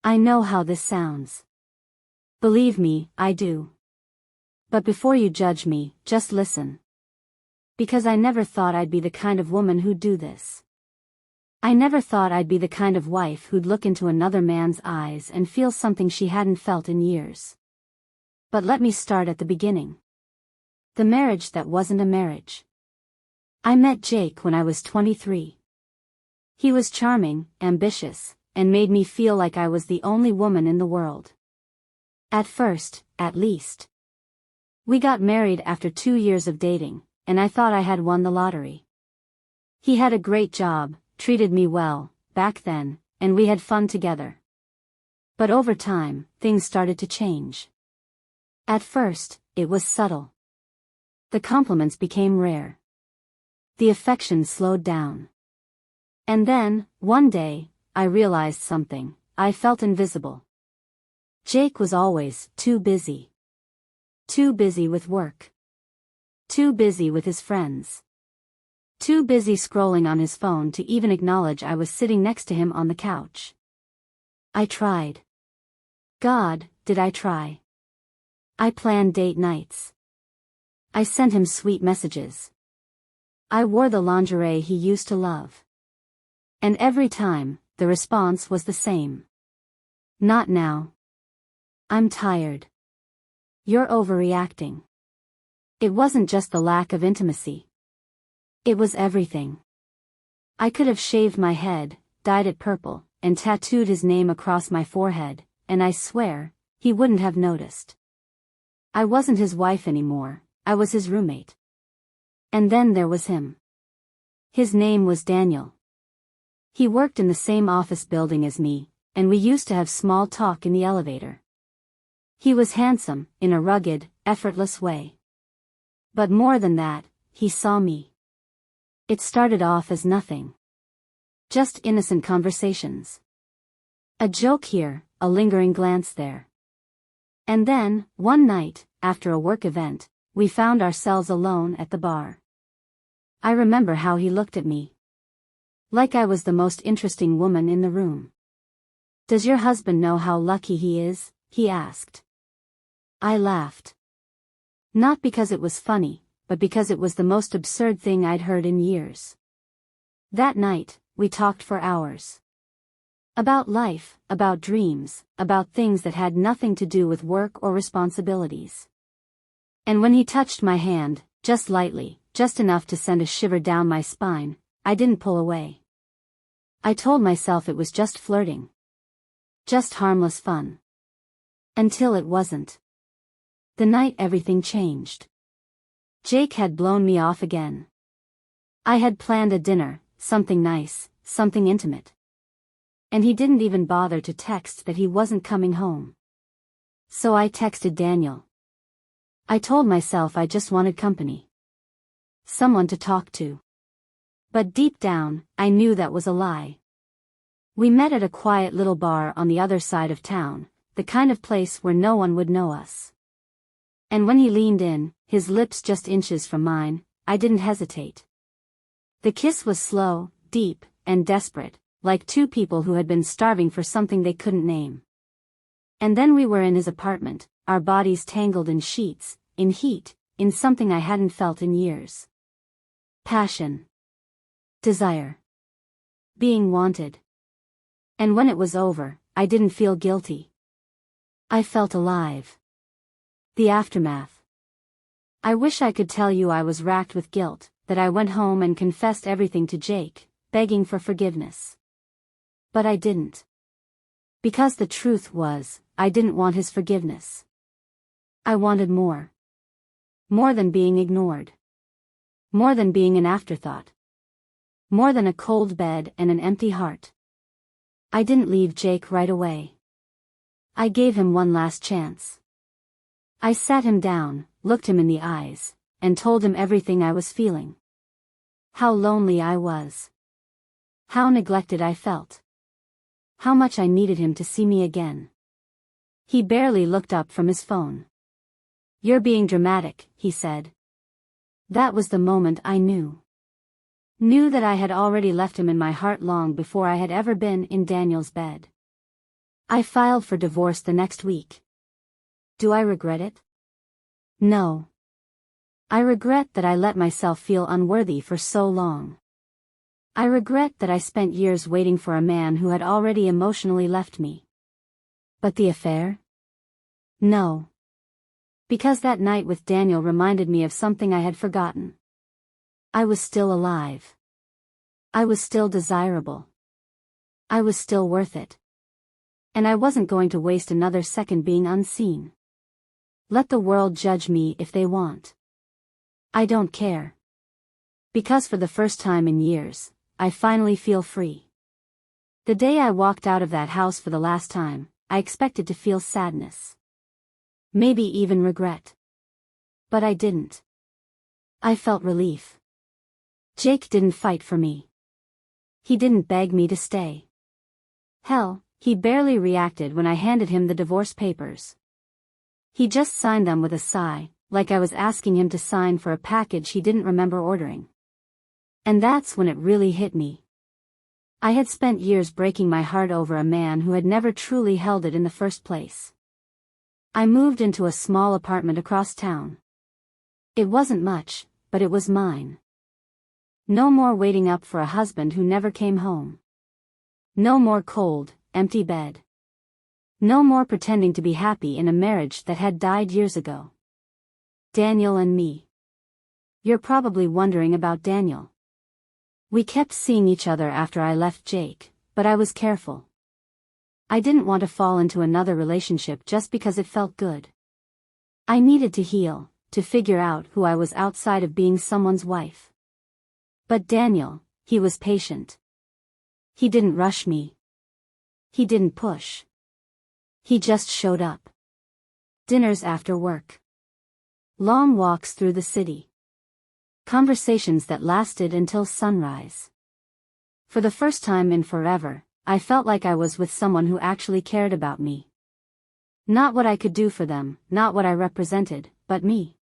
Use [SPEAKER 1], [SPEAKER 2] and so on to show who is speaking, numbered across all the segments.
[SPEAKER 1] I know how this sounds. Believe me, I do. But before you judge me, just listen. Because I never thought I'd be the kind of woman who'd do this. I never thought I'd be the kind of wife who'd look into another man's eyes and feel something she hadn't felt in years. But let me start at the beginning. The marriage that wasn't a marriage. I met Jake when I was 23. He was charming, ambitious, and made me feel like I was the only woman in the world. At first, at least. We got married after 2 years of dating, and I thought I had won the lottery. He had a great job, treated me well, back then, and we had fun together. But over time, things started to change. At first, it was subtle. The compliments became rare. The affection slowed down. And then, one day, I realized something. I felt invisible. Jake was always too busy. Too busy with work. Too busy with his friends. Too busy scrolling on his phone to even acknowledge I was sitting next to him on the couch. I tried. God, did I try. I planned date nights. I sent him sweet messages. I wore the lingerie he used to love. And every time, the response was the same. Not now. I'm tired. You're overreacting. It wasn't just the lack of intimacy. It was everything. I could have shaved my head, dyed it purple, and tattooed his name across my forehead, and I swear, he wouldn't have noticed. I wasn't his wife anymore, I was his roommate. And then there was him. His name was Daniel. He worked in the same office building as me, and we used to have small talk in the elevator. He was handsome, in a rugged, effortless way. But more than that, he saw me. It started off as nothing. Just innocent conversations. A joke here, a lingering glance there. And then, one night, after a work event, we found ourselves alone at the bar. I remember how he looked at me. Like I was the most interesting woman in the room. Does your husband know how lucky he is? He asked. I laughed. Not because it was funny, but because it was the most absurd thing I'd heard in years. That night, we talked for hours. About life, about dreams, about things that had nothing to do with work or responsibilities. And when he touched my hand, just lightly, just enough to send a shiver down my spine, I didn't pull away. I told myself it was just flirting. Just harmless fun. Until it wasn't. The night everything changed. Jake had blown me off again. I had planned a dinner, something nice, something intimate. And he didn't even bother to text that he wasn't coming home. So I texted Daniel. I told myself I just wanted company. Someone to talk to. But deep down, I knew that was a lie. We met at a quiet little bar on the other side of town, the kind of place where no one would know us. And when he leaned in, his lips just inches from mine, I didn't hesitate. The kiss was slow, deep, and desperate, like two people who had been starving for something they couldn't name. And then we were in his apartment, our bodies tangled in sheets, in heat, in something I hadn't felt in years. Passion. Desire. Being wanted. And when it was over, I didn't feel guilty. I felt alive. The aftermath. I wish I could tell you I was racked with guilt, that I went home and confessed everything to Jake, begging for forgiveness. But I didn't. Because the truth was, I didn't want his forgiveness. I wanted more. More than being ignored. More than being an afterthought. More than a cold bed and an empty heart. I didn't leave Jake right away. I gave him one last chance. I sat him down, looked him in the eyes, and told him everything I was feeling. How lonely I was. How neglected I felt. How much I needed him to see me again. He barely looked up from his phone. "You're being dramatic," he said. That was the moment I knew. Knew that I had already left him in my heart long before I had ever been in Daniel's bed. I filed for divorce the next week. Do I regret it? No. I regret that I let myself feel unworthy for so long. I regret that I spent years waiting for a man who had already emotionally left me. But the affair? No. Because that night with Daniel reminded me of something I had forgotten. I was still alive. I was still desirable. I was still worth it. And I wasn't going to waste another second being unseen. Let the world judge me if they want. I don't care. Because for the first time in years, I finally feel free. The day I walked out of that house for the last time, I expected to feel sadness. Maybe even regret. But I didn't. I felt relief. Jake didn't fight for me. He didn't beg me to stay. Hell, he barely reacted when I handed him the divorce papers. He just signed them with a sigh, like I was asking him to sign for a package he didn't remember ordering. And that's when it really hit me. I had spent years breaking my heart over a man who had never truly held it in the first place. I moved into a small apartment across town. It wasn't much, but it was mine. No more waiting up for a husband who never came home. No more cold, empty bed. No more pretending to be happy in a marriage that had died years ago. Daniel and me. You're probably wondering about Daniel. We kept seeing each other after I left Jake, but I was careful. I didn't want to fall into another relationship just because it felt good. I needed to heal, to figure out who I was outside of being someone's wife. But Daniel, he was patient. He didn't rush me. He didn't push. He just showed up. Dinners after work. Long walks through the city. Conversations that lasted until sunrise. For the first time in forever, I felt like I was with someone who actually cared about me. Not what I could do for them, not what I represented, but me.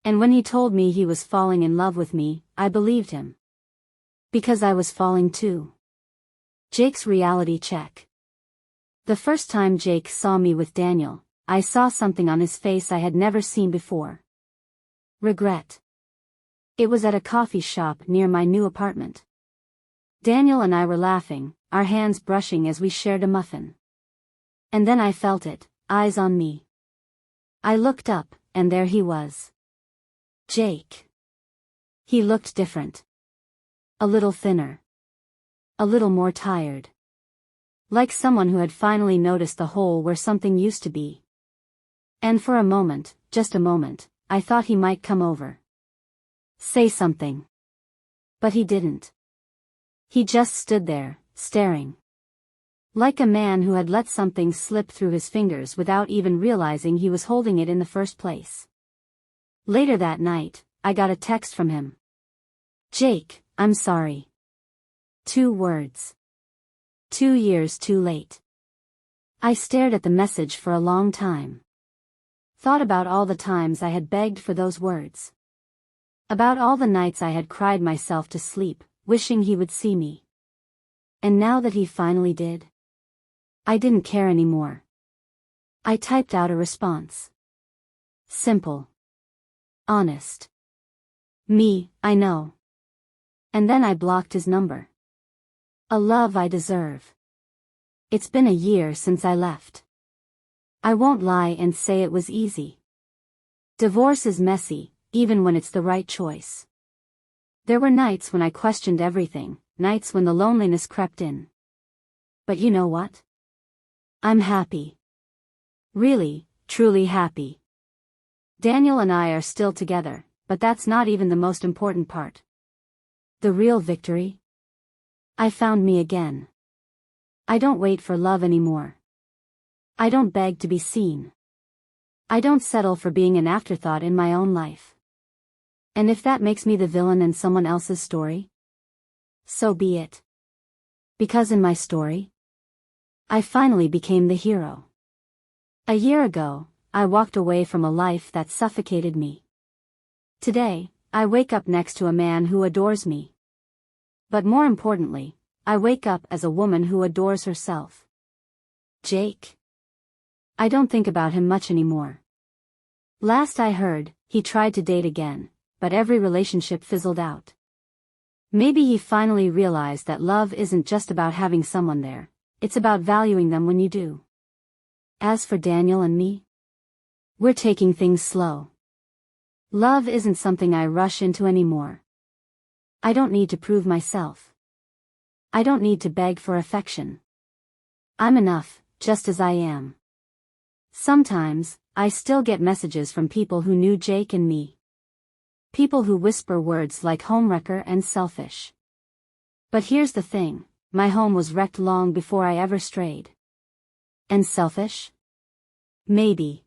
[SPEAKER 1] And when he told me he was falling in love with me, I believed him. Because I was falling too. Jake's reality check. The first time Jake saw me with Daniel, I saw something on his face I had never seen before. Regret. It was at a coffee shop near my new apartment. Daniel and I were laughing, our hands brushing as we shared a muffin. And then I felt it, eyes on me. I looked up, and there he was. Jake. He looked different. A little thinner. A little more tired. Like someone who had finally noticed the hole where something used to be. And for a moment, just a moment, I thought he might come over. Say something. But he didn't. He just stood there, staring. Like a man who had let something slip through his fingers without even realizing he was holding it in the first place. Later that night, I got a text from him. Jake, I'm sorry. 2 words. 2 years too late. I stared at the message for a long time. Thought about all the times I had begged for those words. About all the nights I had cried myself to sleep, wishing he would see me. And now that he finally did, I didn't care anymore. I typed out a response. Simple. Honest. Me, I know. And then I blocked his number. A love I deserve. It's been a year since I left. I won't lie and say it was easy. Divorce is messy, even when it's the right choice. There were nights when I questioned everything, nights when the loneliness crept in. But you know what? I'm happy. Really, truly happy. Daniel and I are still together, but that's not even the most important part. The real victory? I found me again. I don't wait for love anymore. I don't beg to be seen. I don't settle for being an afterthought in my own life. And if that makes me the villain in someone else's story, so be it. Because in my story, I finally became the hero. A year ago, I walked away from a life that suffocated me. Today, I wake up next to a man who adores me. But more importantly, I wake up as a woman who adores herself. Jake? I don't think about him much anymore. Last I heard, he tried to date again, but every relationship fizzled out. Maybe he finally realized that love isn't just about having someone there, it's about valuing them when you do. As for Daniel and me, we're taking things slow. Love isn't something I rush into anymore. I don't need to prove myself. I don't need to beg for affection. I'm enough, just as I am. Sometimes, I still get messages from people who knew Jake and me. People who whisper words like homewrecker and selfish. But here's the thing, my home was wrecked long before I ever strayed. And selfish? Maybe.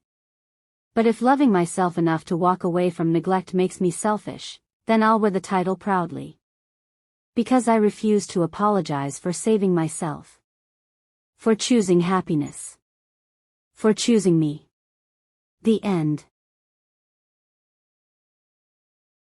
[SPEAKER 1] But if loving myself enough to walk away from neglect makes me selfish, then I'll wear the title proudly. Because I refuse to apologize for saving myself. For choosing happiness. For choosing me. The end.